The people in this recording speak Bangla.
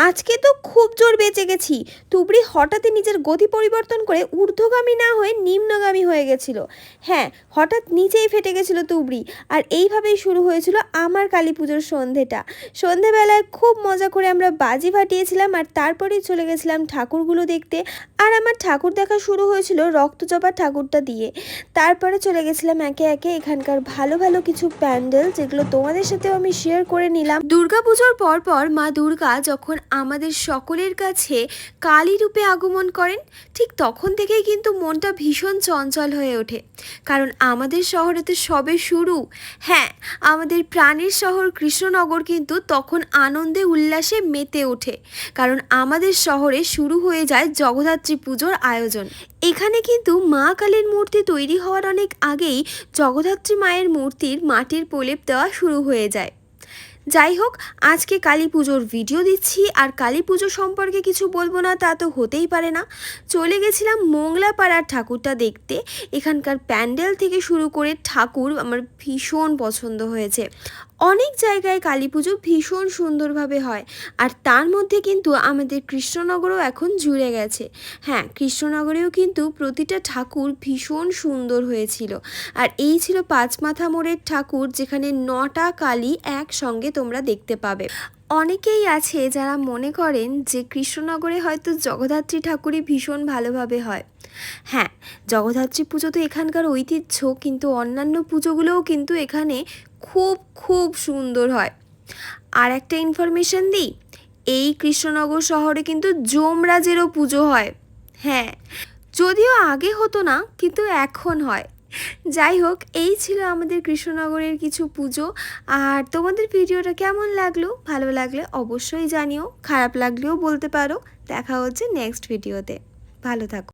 আজকে তো খুব জোর বেঁচে গেছি। তুবড়ি হঠাৎই নিজের গতি পরিবর্তন করে ঊর্ধ্বগামী না হয়ে নিম্নগামী হয়ে গেছিল। হ্যাঁ, হঠাৎ নিচেই ফেটে গেছিল তুবড়ি। আর এইভাবেই শুরু হয়েছিল আমার কালী পুজোর সন্ধেটা। সন্ধেবেলায় খুব মজা করে আমরা বাজি ফাটিয়েছিলাম আর তারপরেই চলে গেছিলাম ঠাকুরগুলো দেখতে। আর আমার ঠাকুর দেখা শুরু হয়েছিল রক্তচপা ঠাকুরটা দিয়ে। তারপরে চলে গেছিলাম একে একে এখানকার ভালো ভালো কিছু প্যান্ডেল, যেগুলো তোমাদের সাথেও আমি শেয়ার করে নিলাম। দুর্গাপুজোর পর মা দুর্গা যখন আমাদের সকলের কাছে কালী রূপে আগমন করেন, ঠিক তখন থেকেই কিন্তু মনটা ভীষণ চঞ্চল হয়ে ওঠে। কারণ আমাদের শহরে তো সবে শুরু। হ্যাঁ, আমাদের প্রাণের শহর কৃষ্ণনগর কিন্তু তখন আনন্দে উল্লাসে মেতে ওঠে। কারণ আমাদের শহরে শুরু হয়ে যায় জগদ্ধাত্রী পুজোর আয়োজন। এখানে কিন্তু মা কালীর মূর্তি তৈরি হওয়ার অনেক আগেই জগদ্ধাত্রী মায়ের মূর্তির মাটির প্রলেপ দেওয়া শুরু হয়ে যায়। যাই হোক, আজকে কালী পুজোর ভিডিও দিচ্ছি আর কালী পুজো সম্পর্কে কিছু বলবো না তা তো হতেই পারে না। চলে গেছিলাম মোংলাপাড়ার ঠাকুরটা দেখতে। এখানকার প্যান্ডেল থেকে শুরু করে ঠাকুর আমার ভীষণ পছন্দ হয়েছে। অনেক জায়গায় কালী পুজো ভীষণ সুন্দরভাবে হয়, আর তার মধ্যে কিন্তু আমাদের কৃষ্ণনগরও এখন জুড়ে গেছে। হ্যাঁ, কৃষ্ণনগরেও কিন্তু প্রতিটা ঠাকুর ভীষণ সুন্দর হয়েছিল। আর এই ছিল পাঁচমাথা মোড়ের ঠাকুর, যেখানে 9টা কালী একসঙ্গে তোমরা দেখতে পাবে। অনেকেই আছে যারা মনে করেন যে কৃষ্ণনগরে হয়তো জগদ্ধাত্রী ঠাকুরই ভীষণ ভালোভাবে হয়। হ্যাঁ, জগদ্ধাত্রী পুজো তো এখানকার ঐতিহ্য, কিন্তু অন্যান্য পুজোগুলোও কিন্তু এখানে খুব খুব সুন্দর হয়। আর একটা ইনফরমেশন দিই, এই কৃষ্ণনগর শহরে কিন্তু যমরাজেরও পুজো হয়। হ্যাঁ, যদিও আগে হতো না, কিন্তু এখন হয়। যাই হোক, এই ছিল আমাদের কৃষ্ণনগরের কিছু পুজো। আর তোমাদের ভিডিওটা কেমন লাগলো? ভালো লাগলে অবশ্যই জানিও, খারাপ লাগলেও বলতে পারো। দেখা হচ্ছে নেক্সট ভিডিওতে। ভালো থাকো।